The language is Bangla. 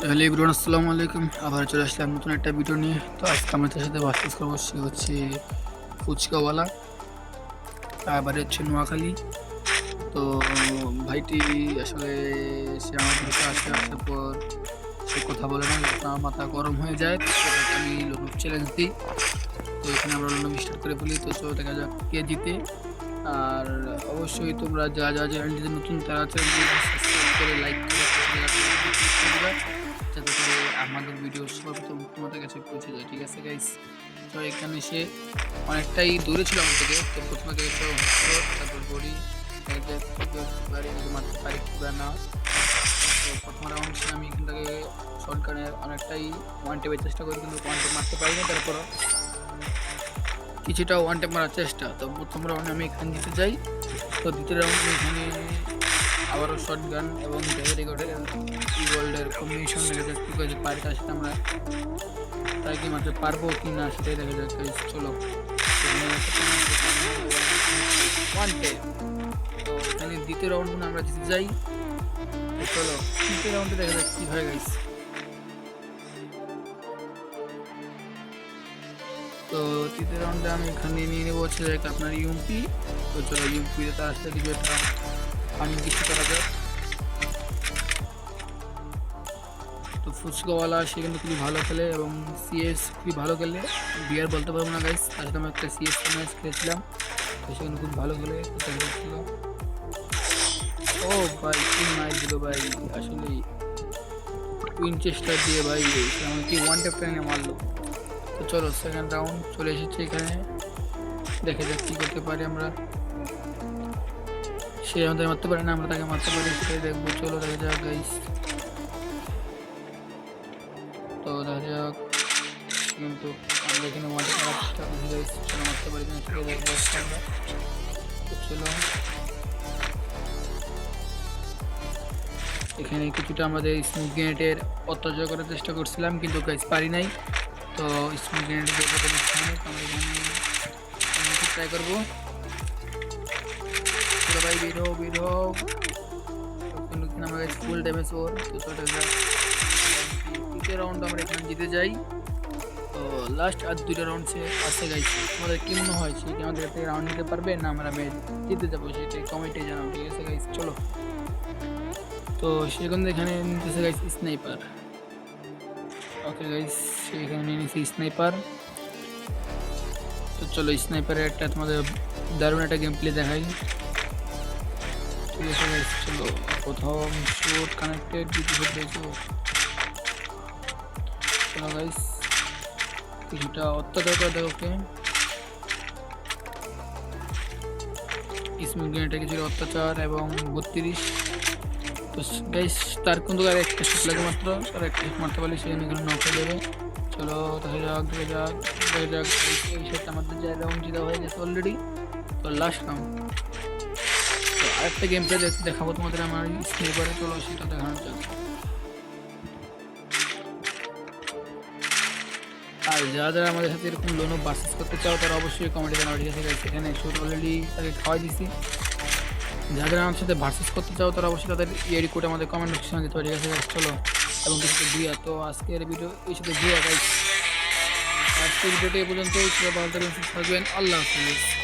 হ্যালো এভরিওয়ান, আসসালামু আলাইকুম। আবার চলে আসলাম নতুন একটা ভিডিও নিয়ে। তো আজকে আমাদের সাথে বাতচিত করবো, সে হচ্ছে ফুচকাওয়ালা, বাড়ি হচ্ছে নোয়াখালী। তো ভাইটি আসলে সে আমার গ্রুপে আসার পর সে কথা বলে না, যখন আমার মাথা গরম হয়ে যায় তো সেটাকে আমি লোন চ্যালেঞ্জ দিই। তো এখানে আমরা লোন স্টার্ট করে ফেলি। তো চলো দেখা যাক কে জিতে। আর অবশ্যই তোমরা যা যা চ্যানেলটিতে নতুন তারা চ্যানেলটি সাবস্ক্রাইব করে লাইক করে দিবা, যাতে করে আমাদের ভিডিও সর্বপ্রথম তোমাদের কাছে পৌঁছে যায়। ঠিক আছে গাইস? তো এখানে সে অনেকটাই দূরে ছিল আমার থেকে। তো প্রথমে গেছে তারপর বডি বাড়ি মারতে পারি কিংবা না। তো প্রথম রাউন্ড সে আমি এখান থেকে শর্ট গানে অনেকটাই ওয়ান টেপের চেষ্টা করি, কিন্তু ওয়ান টেপ মারতে পারি না। তারপর কিছুটা ওয়ান টেপ মারার চেষ্টা। তো প্রথম রাউন্ডে আমি এখানে জিতে যাই। তো দ্বিতীয় রাউন্ডে এখানে আবারও শর্ট গান এবং গোল্ডের কম্বিনেশন দেখা যাক কী করে পারি, তার সাথে আমরা তাই কি মারতে পারবো কি না সেটাই দেখা যাক। চলো ওয়ান টেপ। তো এখানে দ্বিতীয় রাউন্ড আমরা জিতে যাই। তো চলো তৃতীয় রাউন্ডে দেখা যাক কী হয় গাইস। তো তৃতীয় রাউন্ডে আমি এখানে নিয়ে নেবো হচ্ছে আপনার ইউপি। তো চলো ইউপিতে তার সাথে কিছু একটা ফানি কিছু করা যাক। তো ফুচকাওয়ালা সে কিন্তু খুবই ভালো খেলে এবং সিএস খুবই ভালো খেলে। বিয়ার বলতে পারবো না গাইস, তার সাথে আমি একটা সিএস ম্যাচ খেলেছিলাম। তো সে কিন্তু খুব ভালো খেলে। ও ভাই কি মাইর দিল ভাই, আসলে উইনচেস্টার দিয়ে ভাই সে আমাকে ওয়ান ট্যাপ টেনে মারলো। তো চলো সেকেন্ড রাউন্ড চলে এসেছে এখানে, দেখে যাক কী করতে পারি আমরা। সে আমাদের মারতে পারে না, আমরা তাকে মারতে পারি সেটাই দেখবো। চলো দেখা যাক গাইস। তো দেখা যাক, কিন্তু আমরা এখানে মাঠে মারার চেষ্টা করছি গাইস, চলো মারতে পারি কিনা সেটাই দেখবো আমরা। তো চলো এখানে কিছুটা আমাদের স্মোক গ্রেনেডের অত্যাচার করার চেষ্টা করছিলাম, কিন্তু গাইস পারি নাই। তো স্মোক গ্রেনেডের আমরা এখানে ট্রাই করবো। চলো ভাই বের হও বের হও। আমাদের ফুল ড্যামেজ ওর। তো চলো তৃতীয় রাউন্ড আমরা এখানে জিতে যাই। তো লাস্ট আর দুইটা রাউন্ড সে আসে গাইছে। আমাদের কি মনে হয় সে কি আমাদের থেকে রাউন্ড নিতে পারবে না আমরা ম্যাচ জিতে যাবো, সেটাই কমেন্টে জানাও। ঠিক আছে গাইস? চলো তো সেখানে এখানে নিতেছে গাইস স্নাইপার। ওকে গাইস, সেখানে নিয়ে নিয়েছি স্নাইপার। তো চলো স্নাইপারের একটা তোমাদের দারুণ একটা গেম প্লে দেখাই। ঠিক আছে গাইস? চলো প্রথম শট কানেক্টেড, দ্বিতীয় শট দেখো। চলো গাইস কিছুটা অত্যাচার করে দেখো ওকে, স্মোক গ্রেনেডটা কিছুটা অত্যাচার এবং 32। তো গাইস তার কিন্তু আর একটা শট লাগে মাত্র, তার একটা শট মারতে পারলে সেখানে এখানে নক হয়ে যাবে। চলো দেখা যাক দেখা যাক দেখা যাক। এই শটটা আমাদের যে রাউন্ড জিতা হয়ে গেছে অলরেডি। তো লাস্ট রাউন্ড, তো আরেকটা গেম প্লে দেখাবো তোমাদের আমার স্নাইপারে। চলো সেটা দেখানো যাক। আর যারা যারা আমাদের সাথে এরকম লোনও পারচেস করতে চাও তারা অবশ্যই কমেন্টে জানাও। ঠিক আছে? সেখানে শুট অলরেডি তাকে খাওয়াই দিছি। যারা যারা আমার সাথে ভার্সেস করতে চাও তারা অবশ্যই তাদের ইয়েরি কোড আমাদের কমেন্ট সেকশনে দিতে হবে। ঠিক আছে? চলো এবং কিছু দিয়া। তো আজকের ভিডিও এই সাথে দিয়া গাইস, আজকের ভিডিওটা এই পর্যন্তই। ভালো থাকবেন, সুস্থ থাকবেন। আল্লাহ হাফিজ।